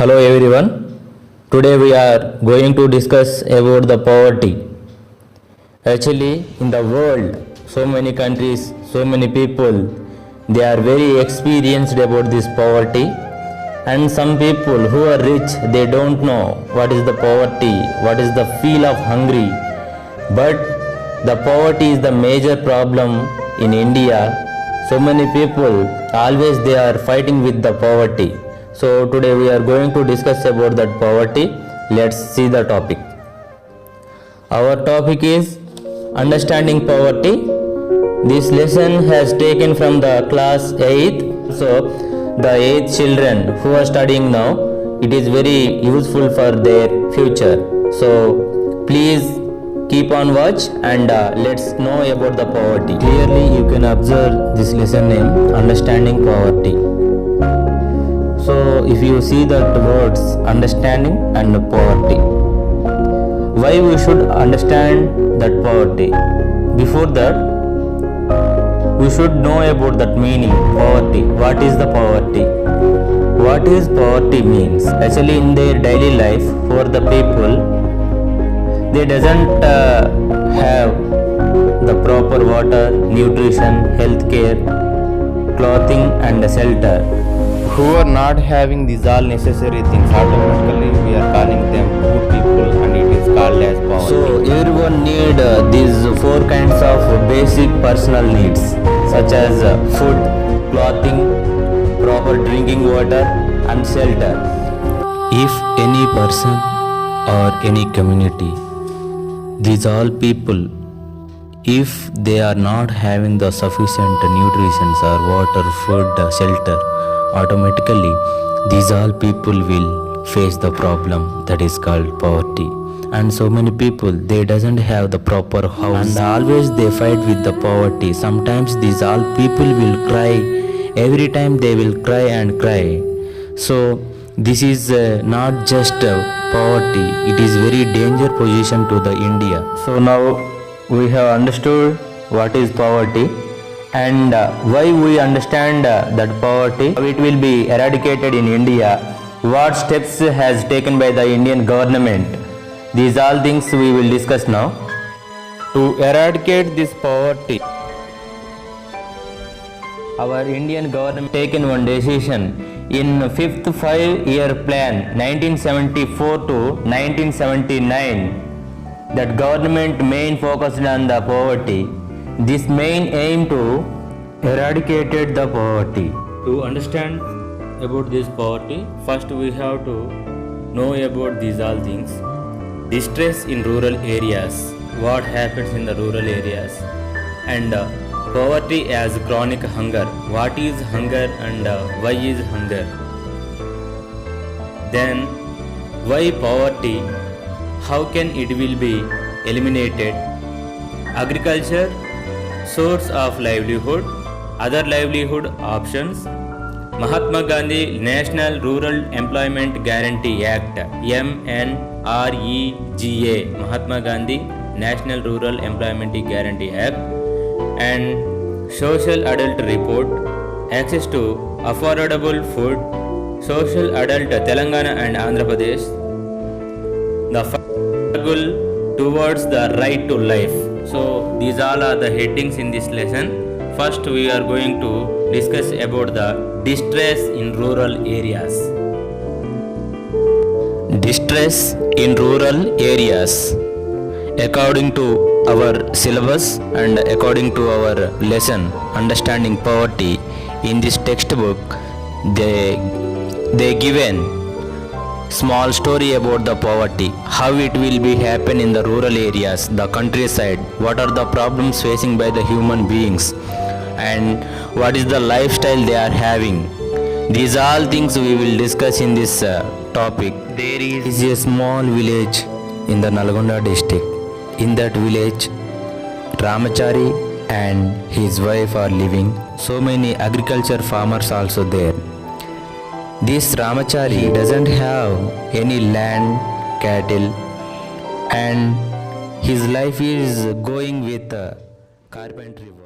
Hello everyone. Today we are going to discuss about the poverty. Actually, in the world, so many countries, so many people, they are very experienced about this poverty. And some people who are rich, they don't know what is the poverty, what is the feel of hungry. But the poverty is the major problem in India. So many people always they are fighting with the poverty. So today we are going to discuss about that poverty. Let's see the topic. Our topic is understanding poverty. This lesson has taken from the class 8th. So the 8th children who are studying now, it is very useful for their future. So please keep on watch and let's know about the poverty. Clearly you can observe this lesson name, understanding poverty. So if you see the words understanding and poverty, why we should understand that poverty? Before that, we should know about that meaning, poverty. What is the poverty? What is poverty means? Actually in their daily life, for the people, they doesn't have the proper water, nutrition, healthcare, clothing and shelter. Who are not having these all necessary things, automatically we are calling them poor people and it is called as poverty. So everyone need these four kinds of basic personal needs such as food, clothing, proper drinking water and shelter. If any person or any community, these all people, if they are not having the sufficient nutrition or water, food, shelter, automatically these all people will face the problem that is called poverty. And so many people, they doesn't have the proper house and always they fight with the poverty. Sometimes these all people will cry, every time they will cry and cry. So this is not just poverty, it is very danger position to the India. So now we have understood what is poverty and why we understand that poverty, how it will be eradicated in India, what steps has taken by the Indian government. These all things we will discuss now. To eradicate this poverty, our Indian government taken one decision in 5th 5-year plan 1974 to 1979 that government main focused on the poverty. This main aim to eradicate the poverty. To understand about this poverty, first we have to know about these all things. Distress in rural areas, what happens in the rural areas, and poverty as chronic hunger, what is hunger and why is hunger. Then why poverty, how can it will be eliminated. Agriculture, source of livelihood, other livelihood options. Mahatma Gandhi National Rural Employment Guarantee Act, MNREGA, Mahatma Gandhi National Rural Employment Guarantee Act, and Social Adult Report, access to affordable food, Social Adult Telangana and Andhra Pradesh, the struggle towards the right to life. So these all are the headings in this lesson. First we are going to discuss about the distress in rural areas. Distress in rural areas. According to our syllabus and according to our lesson, understanding poverty, in this textbook they given small story about the poverty, how it will be happen in the rural areas, the countryside, what are the problems facing by the human beings and what is the lifestyle they are having. These all things we will discuss in this topic. There is a small village in the Nalgonda district. In that village, Ramachari and his wife are living. So many agriculture farmers also there. This Ramachari doesn't have any land, cattle, and his life is going with carpentry work.